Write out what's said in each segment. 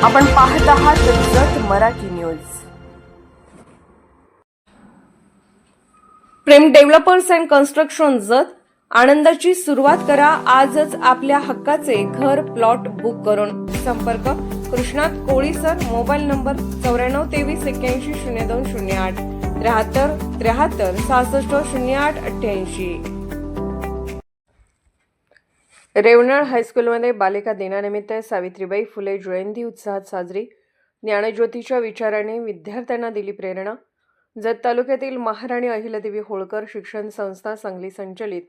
आपण पाहत आहात जत Marathi news. Prem developers and construction जत आनंदाची सुरुवात करा। आजच आपल्या हक्काचे घर प्लॉट बुक करून संपर्क कृष्णात कोळी सर, मोबाईल नंबर 9423810208 73 73 66 08 88। रेवनाळ हायस्कूलमध्ये बालिका दिनानिमित्त सावित्रीबाई फुले जयंती उत्साहात साजरी। ज्ञानज्योतीच्या विचाराने विद्यार्थ्यांना दिली प्रेरणा। जत तालुक्यातील महाराणी अहिल्यादेवी होळकर शिक्षण संस्था सांगली संचलित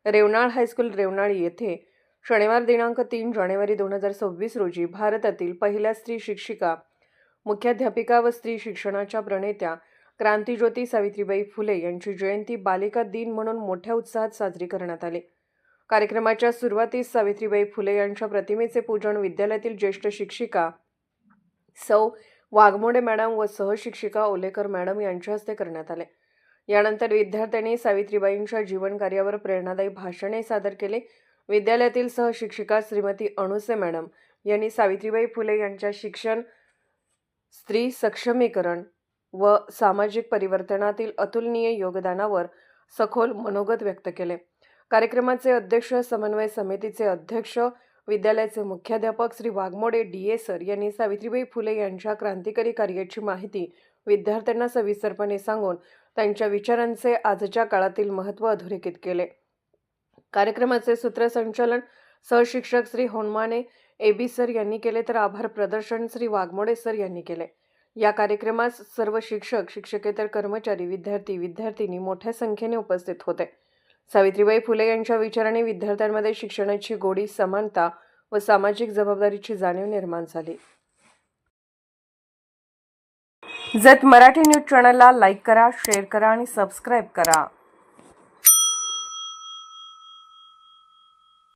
रेवनाळ हायस्कूल रेवनाळ येथे शनिवार दिनांक 3 जानेवारी 2026 रोजी भारतातील पहिल्या स्त्री शिक्षिका, मुख्याध्यापिका व स्त्री शिक्षणाच्या प्रणेत्या क्रांतिज्योती सावित्रीबाई फुले यांची जयंती बालिका दिन म्हणून मोठ्या उत्साहात साजरी करण्यात आली। कार्यक्रमाच्या सुरुवातीस सावित्रीबाई फुले यांच्या प्रतिमेचे पूजन विद्यालयातील ज्येष्ठ शिक्षिका सौ वाघमोडे मॅडम व सहशिक्षिका ओलेकर मॅडम यांच्या हस्ते करण्यात आले। यानंतर विद्यार्थ्यांनी सावित्रीबाईंच्या जीवन कार्यावर प्रेरणादायी भाषणे सादर केले। विद्यालयातील सहशिक्षिका श्रीमती अणुसे मॅडम यांनी सावित्रीबाई फुले यांच्या शिक्षण, स्त्री सक्षमीकरण व सामाजिक परिवर्तनातील अतुलनीय योगदानावर सखोल मनोगत व्यक्त केले। कार्यक्रमाचे अध्यक्ष, समन्वय समितीचे अध्यक्ष, विद्यालयाचे मुख्याध्यापक श्री वाघमोडे DA सर यांनी सावित्रीबाई फुले यांच्या क्रांतिकारी कार्याची माहिती विद्यार्थ्यांना सविस्तरपणे सांगून त्यांच्या विचारांचे आजच्या काळातील महत्त्व अधोरेखित केले। कार्यक्रमाचे सूत्रसंचालन सहशिक्षक श्री होनमाने AB सर यांनी केले, तर आभार प्रदर्शन श्री वाघमोडे सर यांनी केले। या कार्यक्रमास सर्व शिक्षक, शिक्षकेतर कर्मचारी, विद्यार्थी, विद्यार्थिनी मोठ्या संख्येने उपस्थित होते। सावित्रीबाई फुले यांच्या विचाराने विद्यार्थ्यांमध्ये शिक्षणाची गोडी, समानता व सामाजिक जबाबदारीची जाणीव निर्माण झाली। जत मराठी न्यूज चॅनलला लाईक करा, शेअर करा आणि सबस्क्राईब करा।